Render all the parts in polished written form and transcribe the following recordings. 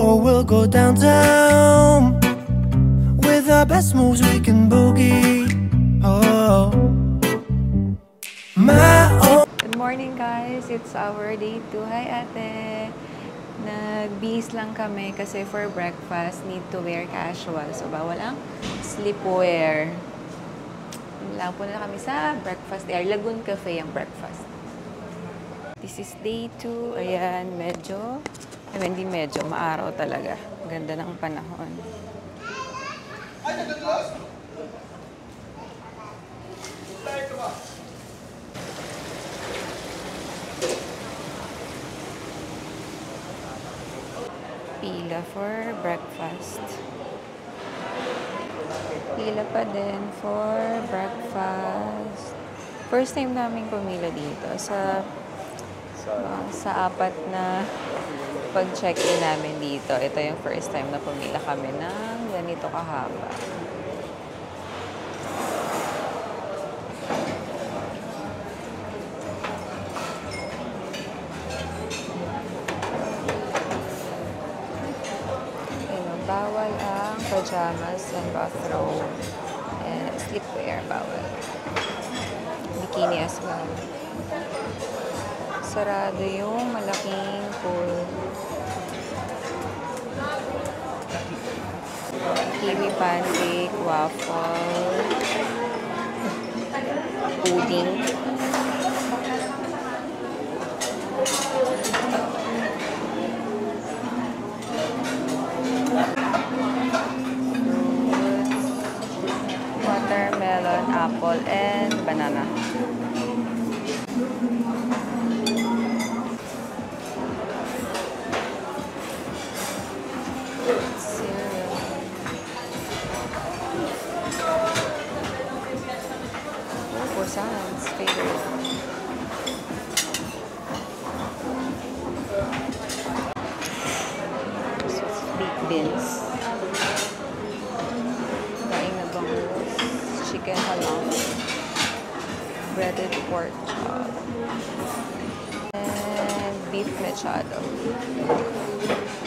or we'll go downtown. With our best moves we can boogie. Oh, my own. Good morning guys, it's our day 2. Hi ate! Nag-bihis lang kami kasi for breakfast need to wear casual. So bawal ang sleepwear. Lang po na kami sa breakfast. Lagoon Cafe ang breakfast. This is day 2. Ayan, hindi medyo, maaraw talaga. Ganda ng panahon. Pila for breakfast. Pila pa din for breakfast. First time namin pumila dito sa apat na pag-check-in namin dito. Ito yung first time na pumila kami ng ganito kahaba. Bawal ang pajamas and bathrobe. And sleepwear, bawal. Bikini as well. Sarado yung malaking pool. Kiwi pancake, waffle, pudding. Watermelon, apple, and banana. Croissants, favorite. Baked beans. Daing na bangus. Chicken halal. Breaded pork chop. And beef mechado.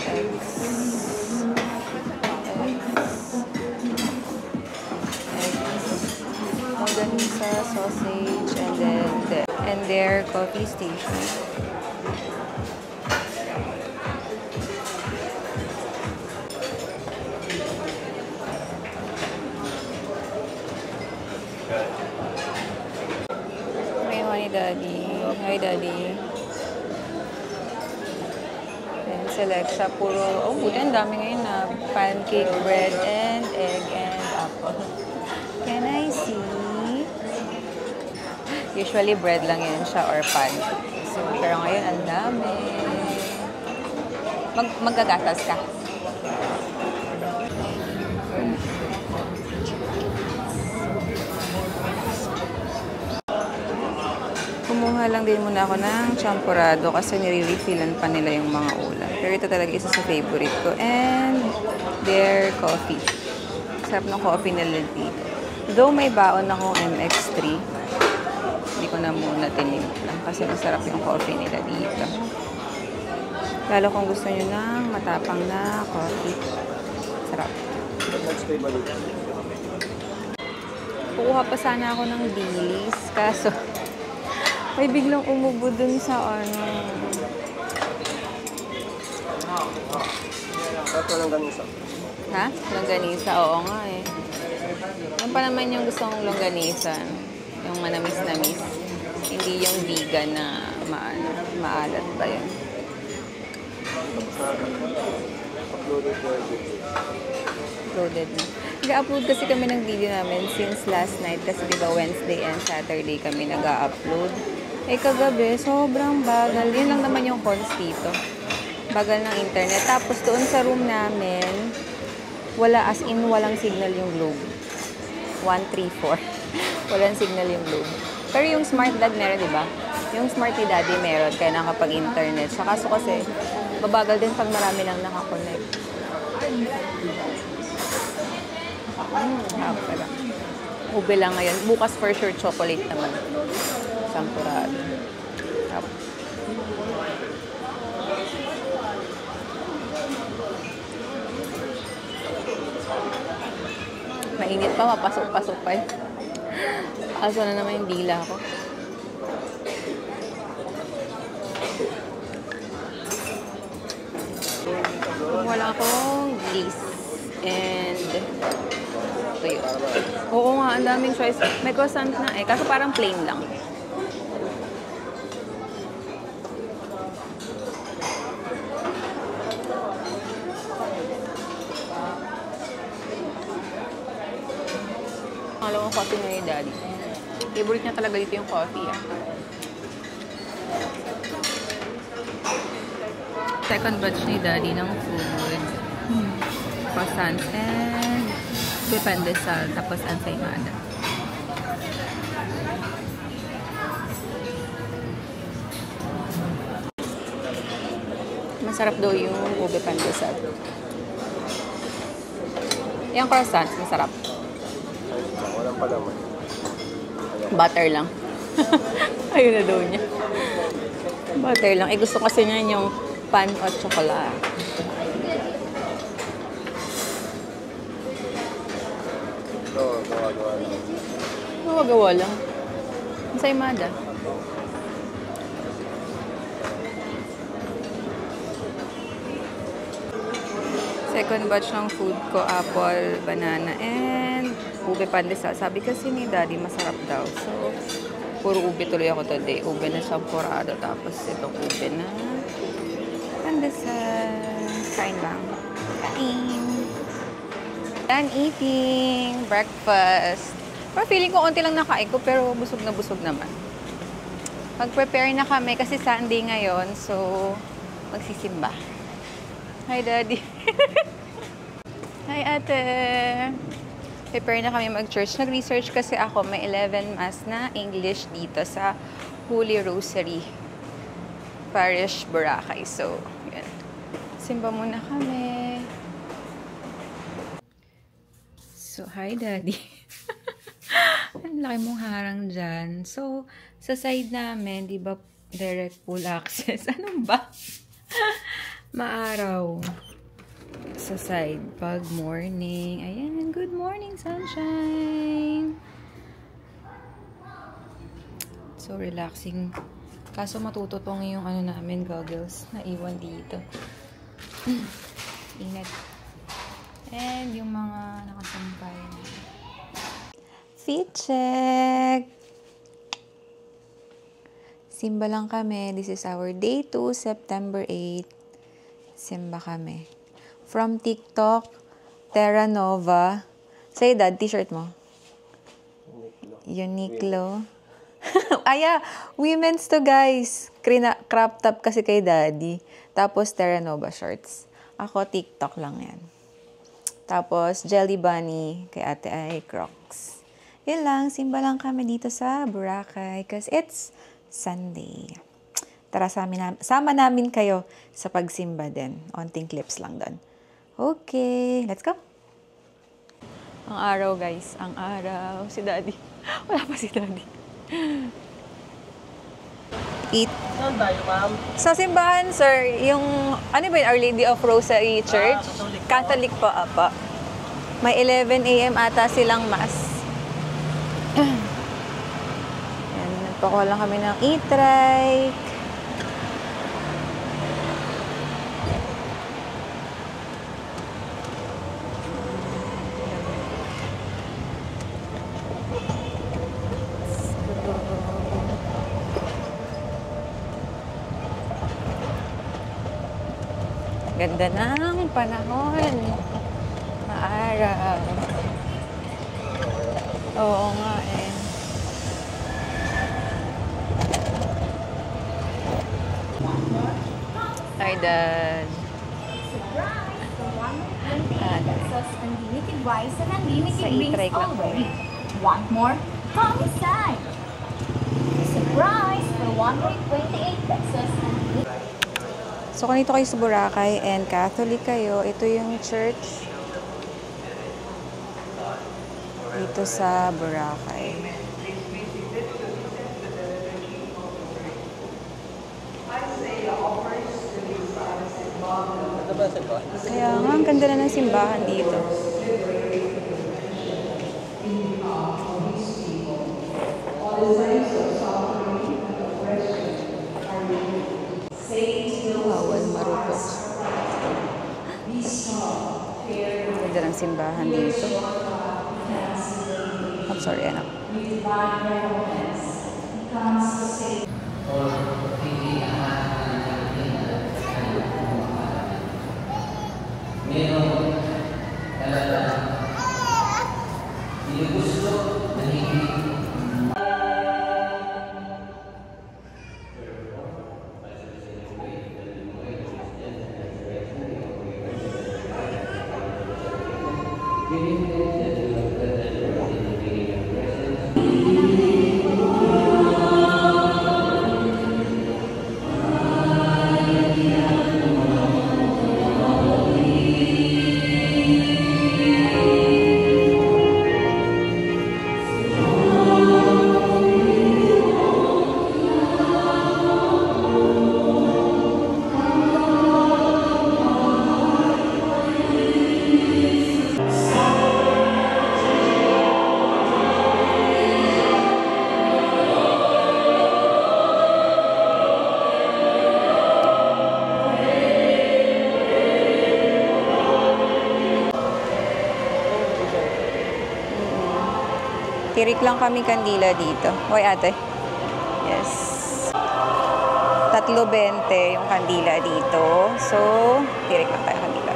Eggs. Longanisa, sausage, and their coffee station. May honey daddy. Hi daddy. And Selecta, puro, buti ang dami ngayon na pancake, bread, and egg, and apple. Can I see? Usually bread lang yan siya or pancake. So, pero ngayon ang dami. Magagatas ka. Kumuha lang din muna ako ng champurado kasi nire-refillan pa nila yung mga ulam. Pero ito talaga isa sa favorite ko. And their coffee. Sarap ng coffee nila dito. Though may baon akong MX3, hindi ko na muna tinimpla kasi masarap yung coffee nila dito. Lalo kung gusto nyo ng matapang na coffee. Sarap. Kukuha pa sana ako ng dilis, kaso may biglang umubo dun sa ano. Ito longganisa. Ha? Longganisa? Oo nga eh. Ano pa naman yung gusto kong longganisa? Yung manamis-namis. Hindi yung vegan na maalat ba yun? Uploaded na. Nag-upload kasi kami ng video namin since last night kasi diba Wednesday and Saturday kami nag-upload. Eh kagabi, sobrang bagal. Yun lang naman yung cons dito. Bagal ng internet. Tapos doon sa room namin, walang signal yung globe. 134. Walang signal yung globe. Pero yung smart dad meron, diba? Yung smart ni daddy meron, kaya nakapag-internet. Sa kaso kasi, babagal din pag marami lang nakakonect. Pala. Ube lang ngayon. Bukas for sure chocolate naman. Champurado. mainit pa, mapasok-pasok pa eh. Aso na naman yung dila ko. Wala akong glaze. And ito yun. Oo nga, ang daming choice. May croissant na eh, kaso parang plain lang. Pangalawang coffee na yung daddy. Favorite niya talaga dito yung coffee ah. Second batch ni daddy ng food. Croissants and pandesal, tapos ensaymada. Masarap daw yung ube pandesal. Yung croissants, masarap. Walang palaman. Butter lang. Ayun na daw niya. Butter lang. Eh, gusto kasi niya yung pan o chocolate. Oo, gawa-gawa lang. Gawa-gawa lang. Ensaymada. Second batch ng food ko, apple, banana, and ube pandesal. Sabi kasi ni daddy, masarap daw. So, puro ube tuloy ako today. Ube na champorado, tapos itong ube na pandesal. Kain lang. Kain. Done eating. Breakfast. Pero feeling ko, konti lang nakain ko, pero busog naman. Mag-prepare na kami kasi Sunday ngayon, so magsisimba. Hi, Daddy. Hi, Ate. Prepare na kami mag-church. Nag-research kasi ako, may 11 Mass na English dito sa Holy Rosary Parish, Boracay. So, yun. Simba muna kami. So, hi, Daddy. Ang laki mong harang dyan. So, sa side namin, di ba, direct pool access. Anong ba? Maaraw. Sa side, pag morning. Ayan, good morning, sunshine. So, relaxing. Kaso matututong yung ano namin, goggles na iwan dito. Ingat. And yung mga nakasampay. Fit check! Simba lang kami. This is our day 2, September 8. Simba kami. From TikTok, Terra Nova. Say, Dad, t-shirt mo. Uniqlo. Aya, women's to, guys. Crop top kasi kay Daddy. Tapos, Terra Nova shorts. Ako, TikTok lang yan. Tapos, Jelly Bunny kay Ate ay Crocs. Yun lang, simba lang kami dito sa Boracay because it's Sunday. Tara, sama namin kayo sa pagsimba din. Onting clips lang doon. Okay, let's go. Ang araw, guys. Ang araw. Si Daddy. Wala pa si Daddy. Eat. Saan tayo, ma'am? Sa simbahan, sir, yung, ano ba yun, Our Lady of Rosary Church? Catholic po, apa. May 11 a.m. ata silang mass. Yan, nagpakuha lang kami ng e-trike. Ganda ng panahon. Maaraw. Oo nga eh. Hi, Dad. Unlimited rice and unlimited Sa drinks e-trike lang already. kami. Want more? Come inside. Surprise for 128 pesos. So, kung dito kayo sa Boracay and Catholic kayo, ito yung church dito sa Boracay. Ito ba sa ba? Kaya nga, ang ganda na ng simbahan dito. Ganda ng simbahan dito. I'm sorry, anak. Tirik lang kami kandila dito. Hoy, ate. Yes. 3.20 yung kandila dito. So, tirik lang tayo kandila.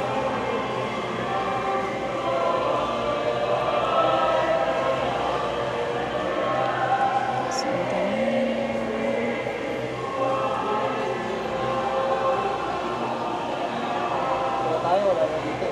So, Wala tayo, wala na dito.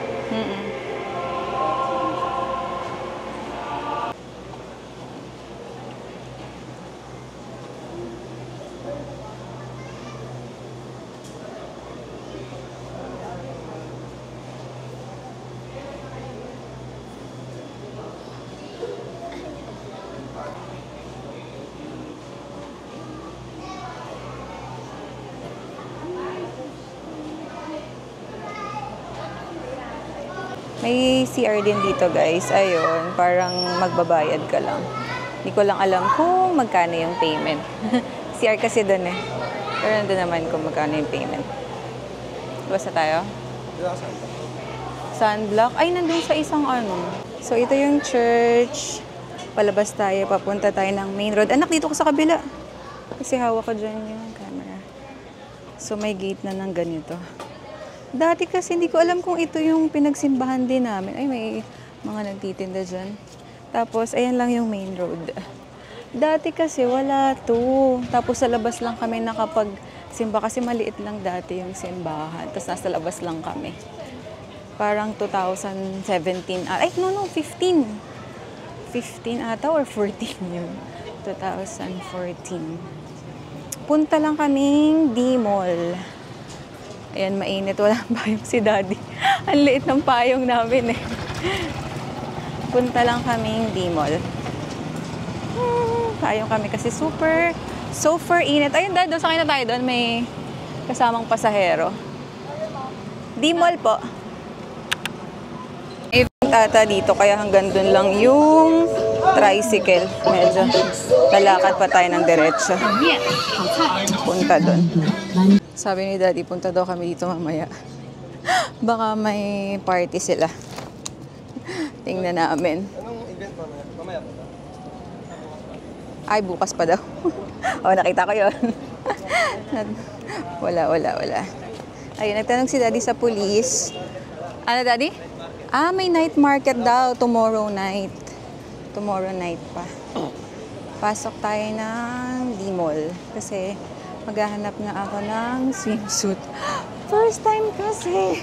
May CR din dito, guys. Ayun, parang magbabayad ka lang. Hindi ko lang alam kung magkano yung payment. CR kasi doon eh. Pero nandun naman kung magkano yung payment. Basta tayo? Sunblock? Ay, nandun sa isang ano. So, ito yung church. Palabas tayo, papunta tayo ng main road. Anak, dito ko sa kabila. Kasi hawak ko dyan yung camera. So, may gate na ng ganito. Dati kasi hindi ko alam kung ito yung pinagsimbahan din namin. Ay, may mga nagtitinda dyan. Tapos, ayan lang yung main road. Dati kasi wala to. Tapos sa labas lang kami nakapagsimba kasi maliit lang dati yung simbahan. Tapos nasa labas lang kami. Parang 2017. Ay, no, 15. 15 ata or 14 yun. 2014. Punta lang kaming D-Mall. Ayan, mainit. Walang payong si Daddy. Ang liit ng payong namin eh. Punta lang kaming D-Mall. Payong kami kasi super init. Ayun, Dad, sakay na tayo doon. May kasamang pasahero. D-Mall po. Tata dito, kaya hanggang doon lang yung tricycle. Medyo lalakad pa tayo ng diretso. Punta doon. Sabi ni Daddy, punta daw kami dito mamaya. Baka may party sila. Tingnan namin. Anong event mamaya? Mamaya pa ba? Ay, bukas pa daw. O, nakita ko yun. Wala. Ayun, nagtanong si Daddy sa police. Ano, Daddy? May night market daw. Tomorrow night. Tomorrow night pa. Pasok tayo ng D-Mall. Kasi maghahanap na ako ng swimsuit. First time kasi.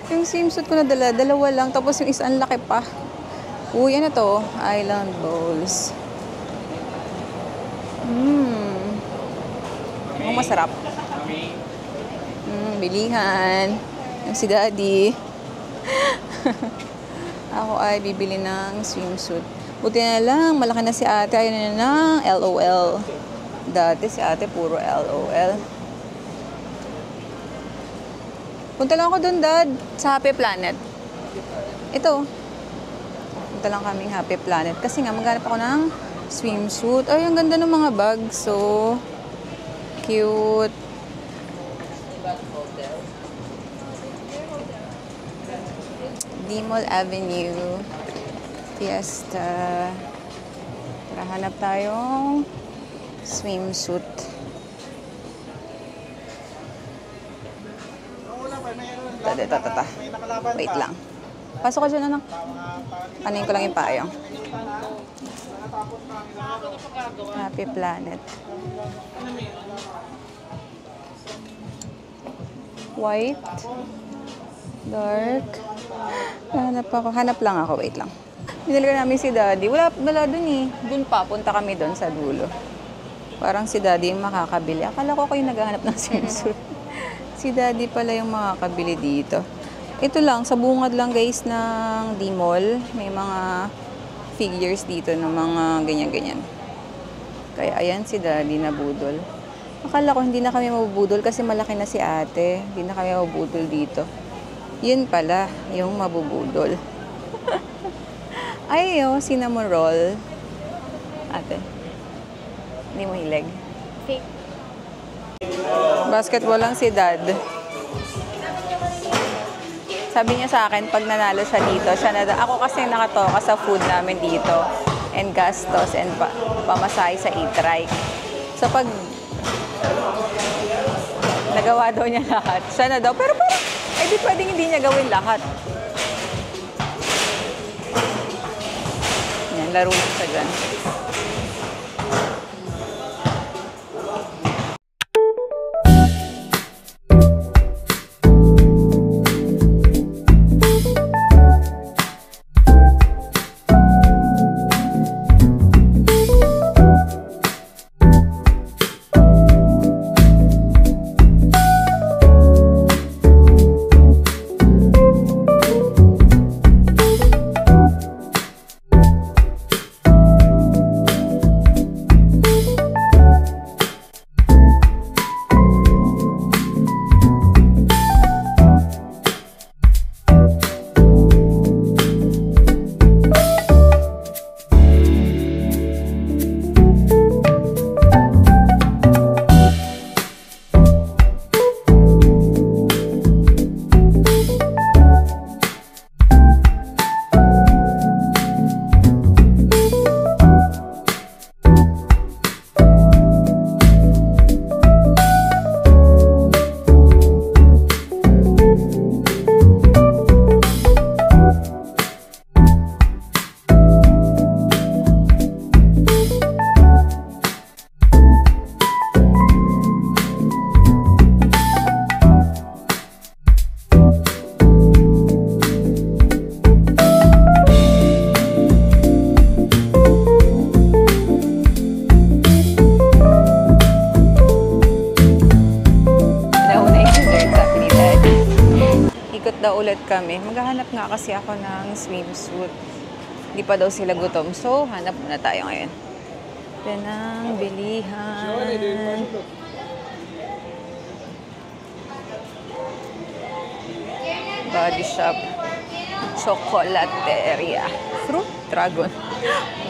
Yung swimsuit ko na dalawa lang. Tapos yung isa ang laki pa. Uy, ano to? Island Bowls. Ang masarap. Bilihan. Yung si Daddy. Ako ay bibili ng swimsuit. Buti na lang, malaki na si ate. Ayun na ng LOL. Dati si ate puro LOL. Punta lang ako dun, Dad. Sa Happy Planet. Ito. Punta lang kaming Happy Planet. Kasi nga, maghanap ako ng swimsuit. Ay, ang ganda ng mga bags. So, cute. D-Mall Avenue. Fiesta. Tara, hanap tayong swimsuit. Tata. Wait lang. Pasok ka dyan, anak. Anin ko lang yung payong. Happy Planet. White. Dark. Hanap lang ako. Wait lang. Binili namin si Daddy. Wala dun eh. Dun pa. Punta kami dun sa dulo. Parang si Daddy yung makakabili. Akala ko kayo naghahanap ng swimsuit. Si Daddy pala yung makakabili dito. Ito lang. Sa bungad lang guys ng D-Mall. May mga figures dito ng mga ganyan-ganyan. Kaya ayan si Daddy na budol. Akala ko hindi na kami mabubudol kasi malaki na si ate. Hindi na kami mabubudol dito. Yun pala, yung mabubudol. Ay, cinnamon roll. Ate, hindi mo hilig. Fake. Basketball lang si Dad. Sabi niya sa akin, pag nanalo siya dito, ako kasi nakatoka sa food namin dito. And gastos and pamasahe sa e-trike. So pag nagawa daw niya lahat, siya na daw. Pero parang, di pwedeng hindi niya gawin lahat. Yan, laro siya dyan. Ulit kami. Maghahanap nga kasi ako ng swimsuit. Hindi pa daw sila gutom. So, hanap muna tayo ngayon. Penang bilihan. Body shop. Chocolateria. Fruit dragon.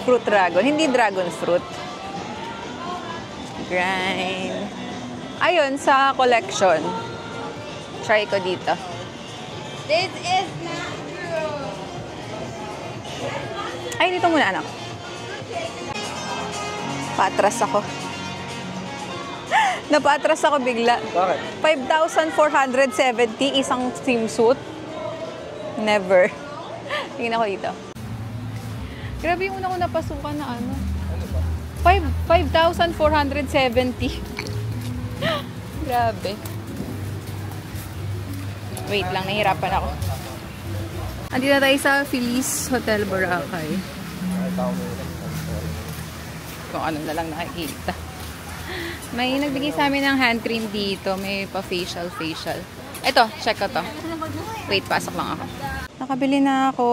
Fruit dragon. Hindi dragon fruit. Grind. Ayun, sa collection. Try ko dito. This is not true. Ay, dito muna, anak. Patras ako. Napatras ako bigla. Bakit? 5,470 isang swimsuit. Never. Tingnan ko dito. Grabe yung una ko napasukan na ano. 5,470. Grabe. Wait lang, nahihirapan ako. Andito na tayo sa Feliz Hotel Boracay. Kung ano na lang nakikita. May nagbigay sa amin ng hand cream dito. May pa-facial. Ito, check ko to. Wait, pasok lang ako. Nakabili na ako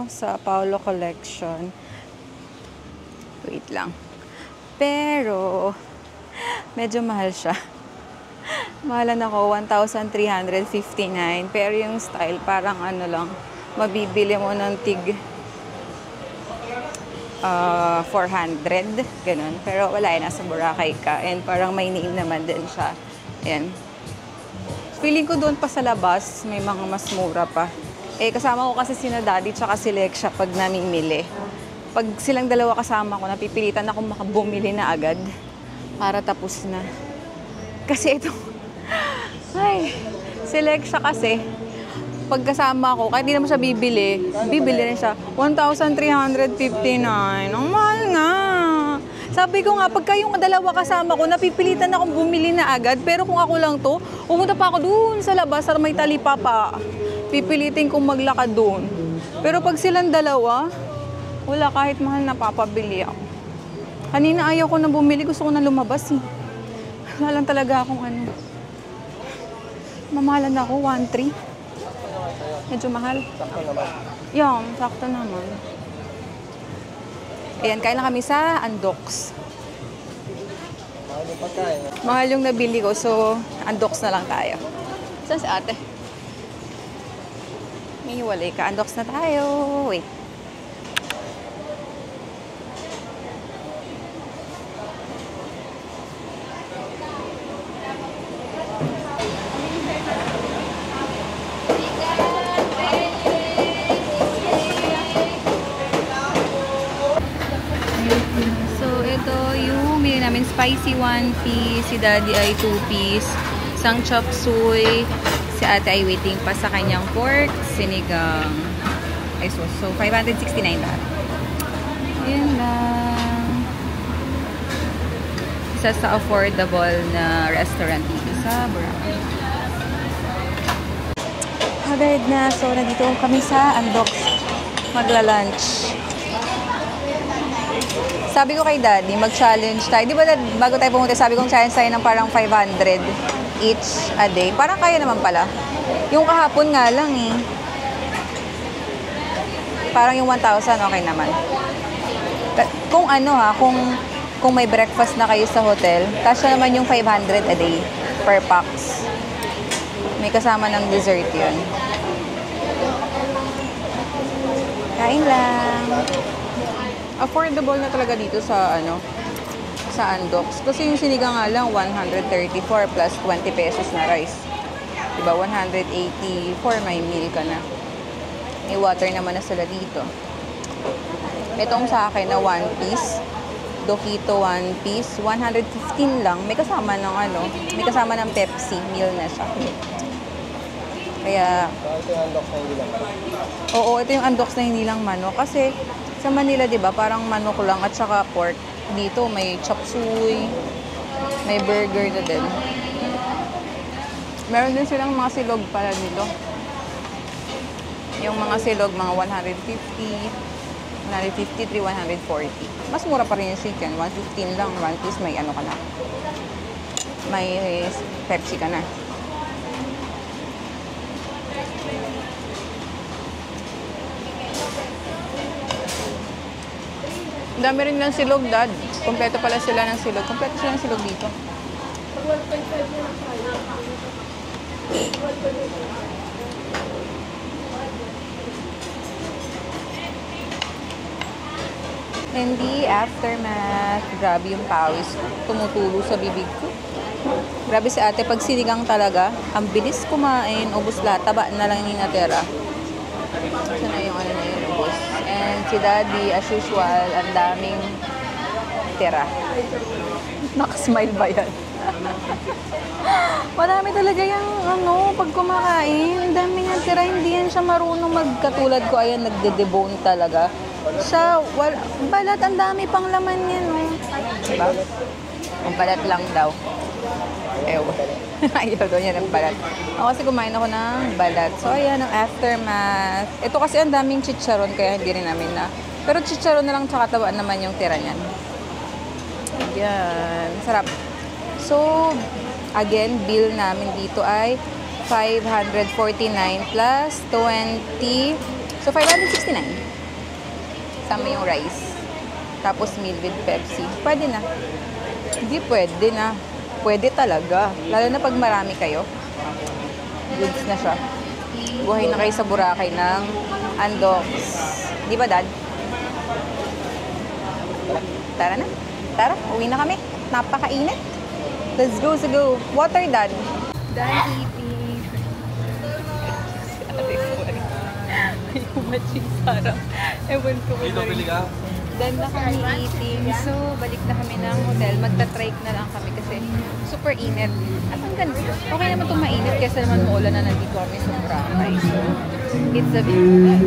sa Paolo Collection. Wait lang. Pero, medyo mahal siya. Mahalan ako, 1,359. Pero yung style, parang ano lang, mabibili mo ng tig 400, ganun. Pero wala yun, nasa Boracay ka. And parang may name naman din siya. Ayan. Feeling ko doon pa sa labas, may mga mas mura pa. Eh, kasama ko kasi sina Daddy tsaka si Lexia pag namimili. Pag silang dalawa kasama ko, napipilitan akong makabumili na agad para tapos na. Kasi ito, ay, si Lexia kasi, pag kasama ko, kahit di naman siya bibili rin siya. 1,359. Ang mahal nga. Sabi ko nga, pagka yung dalawa kasama ko, napipilitan akong bumili na agad. Pero kung ako lang to, pumunta pa ako dun sa labas sa may talipapa. Pipilitin kong maglakad dun. Pero pag silang dalawa, wala, kahit mahal na papabili ako. Kanina ayaw ko na bumili, gusto ko na lumabas eh. Wala lang talaga akong ano. Mamahalan ako, 1,300. Medyo mahal. Sakto naman. Yung, sakto naman. Ayan, kain na kami sa Andox. Mahal yung pagkain. Mahal yung nabili ko, so Andox na lang tayo. Saan si ate? May hiwalay ka. Andox na tayo. Wait. So, ito yung bili namin spicy 1 piece, si Daddy ay 2 piece, isang chop suey, si ate ay waiting pa sa kanyang pork, sinigang. Ay, so 569 lahat. Yun lang. Isa sa affordable na restaurant dito sa Boracay. Hagad na. So, nandito kami sa Andox. Magla-lunch. Sabi ko kay Daddy, mag-challenge tayo. Di ba bago tayo pumunta, sabi kong challenge tayo ng parang 500 each a day. Parang kaya naman pala. Yung kahapon nga lang eh. Parang yung 1,000, okay naman. Kung ano ha, kung may breakfast na kayo sa hotel, kasya naman yung 500 a day per pax. May kasama ng dessert yun. Kain lang. Affordable na talaga dito sa sa Andox. Kasi yung sinigang nga lang 134 plus 20 pesos na rice. Diba? 184 may meal ka na. May water naman na sila dito. Itong sa akin na 1 piece. Dokito 1 piece. 115 lang. May kasama ng may kasama ng Pepsi. Meal na siya. Kaya Ito yung unlock na hindi lang. oo, ito yung Andox na hindi lang manok. Kasi sa Manila, di ba, parang manok lang at saka pork. Dito may chop suey, may burger na din. Meron din silang mga silog pala dito. Yung mga silog, mga 150, 153, 140. Mas mura pa rin yung chicken. 115 lang. 1 piece may ka na. May Pepsi ka na. Ang dami rin ng silog, Dad. Kompleto pala sila ng silog. Kompleto sila ng silog dito. And the aftermath, grabe yung pawis ko. Tumutulo sa bibig ko. Grabe si ate, pag sinigang talaga, ang bilis kumain, ubos lahat, taba na lang yung natira. Sana yung na yun, ubos. And si Daddy, as usual, ang daming tira. Nakasmile ba yan? Marami talaga yung pag kumakain, ang dami niyang tira, hindi yan siya marunong magkatulad ko. Ayan, nagde-debone talaga. Siya, balat, ang dami pang laman yan, Diba? Ang balat lang daw. Ewan. Ayaw daw niya ng balat. Ako kasi kumain ako ng balat. So, ayan, ang aftermath. Ito kasi ang daming chicharon, kaya hindi rin namin na. Pero chicharon na lang, tsaka taba naman yung tira niyan. Ayan. Sarap. So, again, bill namin dito ay 549 plus 20. So, 569. Sama yung rice. Tapos meal with Pepsi. Pwede na. Hindi pwede na. Pwede talaga. Lalo na pag marami kayo. Goods na siya. Buhay na kayo sa Boracay ng Andox. Di ba, Dad? Tara na. Tara, uwi na kami. Napakainit. Let's go, go. Water, Dad. Dad eating. yung matching sarap. Ewan ko kung Dito, bili ka? Done na kami eating. So, balik na kami ng hotel. Magta-trike na lang kami kasi super init. At ang ganda. Okay naman itong mainit kasi naman maulan na nandito kami sa Boracay. So, it's a bit...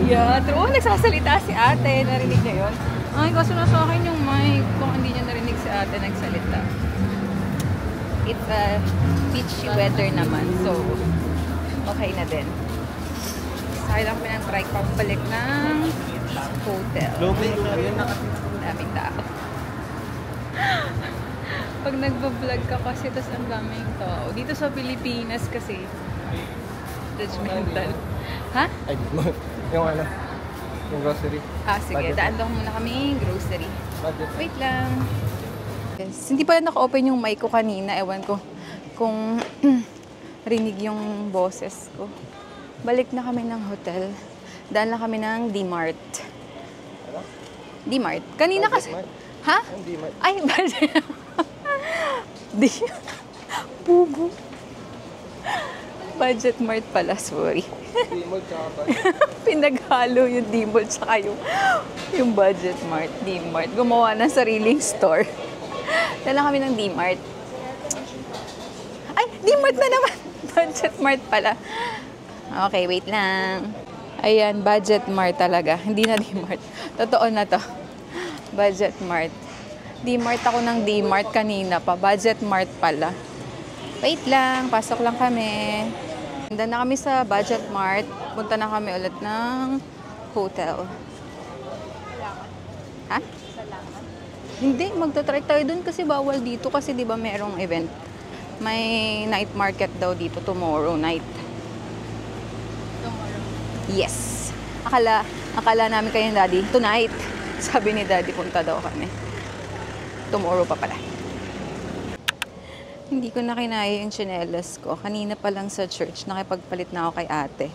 Yeah, true. Oh, nagsasalita si ate. Narinig niya yun. Ay, kaso na sa akin yung mic. Kung hindi niya narinig si ate, nagsalita. It's a beachy weather naman. So, okay na din. Sakay lang kami ng trike pabalik ng hotel. Lobby, yun na. Daming tao. Pag nagbablog ka kasi, tas ang daming tao. Dito sa Pilipinas kasi, judgmental. Ha? Ay, yung ano, yung grocery. Ah, sige. Budget. Daan daw muna kami grocery. Budget. Wait lang. Yes. Hindi pala naka-open yung mic ko kanina. Ewan ko kung rinig yung boses ko. Balik na kami ng hotel. Daan lang kami ng D-Mart. Ano? D-Mart. Kanina Budget kasi... Mart. Ha? Hindi, Mart. Ay, budget. Di. Bubo. Budget Mart pala, sorry. Hindi mo, tsaka budget. Pinaghalo yung D-Mart tsaka yung Budget Mart. D-Mart. Gumawa ng sariling store. Dala kami ng D-Mart. Ay, D-Mart na naman. Budget Mart pala. Okay, wait lang. Ayan, Budget Mart talaga. Hindi na D-Mart. Totoo na to. Budget Mart. D-Mart ako ng D-Mart kanina pa. Budget Mart pala. Wait lang. Pasok lang kami. Handa na kami sa Budget Mart. Punta na kami ulit ng hotel. Ha? Hindi, magta-try tayo dun kasi bawal dito kasi 'di ba merong event. May night market daw dito tomorrow night. Tomorrow. Yes. Akala namin kayo ni Daddy tonight. Sabi ni Daddy punta daw kami. Tomorrow pa pala. Hindi ko na kinaya yung tsinelas ko. Kanina pa lang sa church, nakipagpalit na ako kay ate.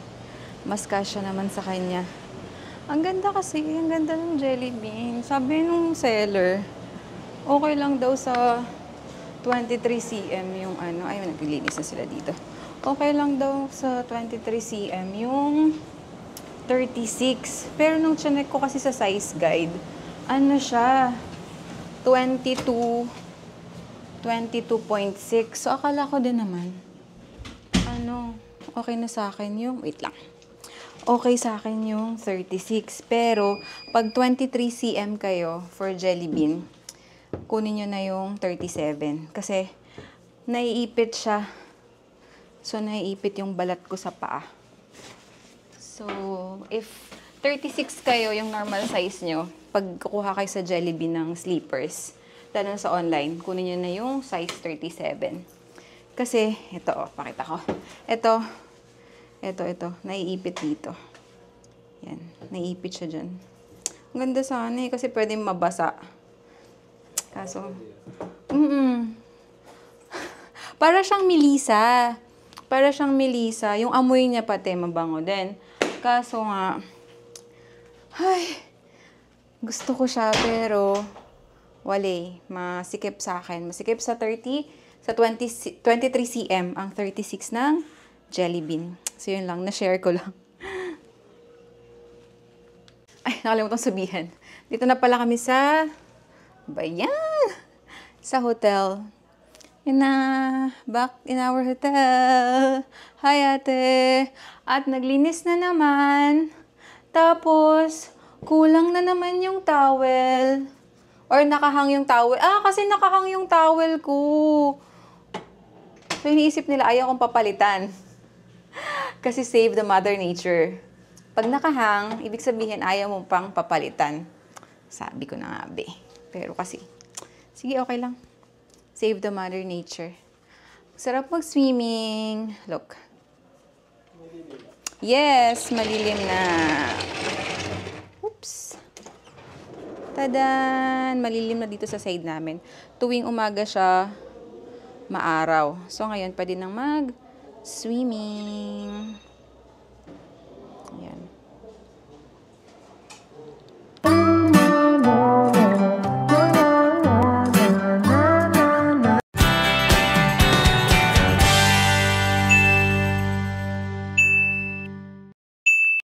Mas kasya naman sa kanya. Ang ganda kasi, ang ganda ng jelly bean. Sabi nung seller, okay lang daw sa 23 cm yung ano. Ay, naglilinis na sila dito. Okay lang daw sa 23 cm yung 36. Pero nung chinek ko kasi sa size guide, ano siya, 22.6. So, akala ko din naman, ano, okay na sa akin yung, wait lang. Okay sa akin yung 36. Pero, pag 23 cm kayo for jelly bean, kunin nyo na yung 37. Kasi, naiipit siya. So, naiipit yung balat ko sa paa. So, if 36 kayo, yung normal size nyo, pag kukuha kayo sa jelly bean ng sleepers, lalo sa online, kunin nyo na yung size 37. Kasi, ito, pakita ko. Ito, naiipit dito. Yan, naiipit siya dyan. Ang ganda sana eh, kasi pwede mabasa. Kaso, para siyang Melissa. Para siyang Melissa. Yung amoy niya pati, mabango din. Kaso nga, ay, gusto ko siya, pero wale, masikip sa akin. Masikip sa 23 cm ang 36 ng jelly bean. So, yun lang. Na-share ko lang. Ay, nakalimutan sabihin. Dito na pala kami sa Bayan! Sa hotel. Back in our hotel. Hi, ate. At naglinis na naman. Tapos, kulang na naman yung towel. Or nakahang yung towel. Ah, kasi nakahang yung towel ko. So, iniisip nila, ayaw kong papalitan. Kasi save the mother nature. Pag nakahang, ibig sabihin, ayaw mo pang papalitan. Sabi ko na nga, be. Pero kasi, sige, okay lang. Save the mother nature. Sarap mag-swimming. Look. Yes, malilim na. Oops. Tadan! Malilim na dito sa side namin. Tuwing umaga siya, maaraw. So, ngayon, pwede nang mag-swimming.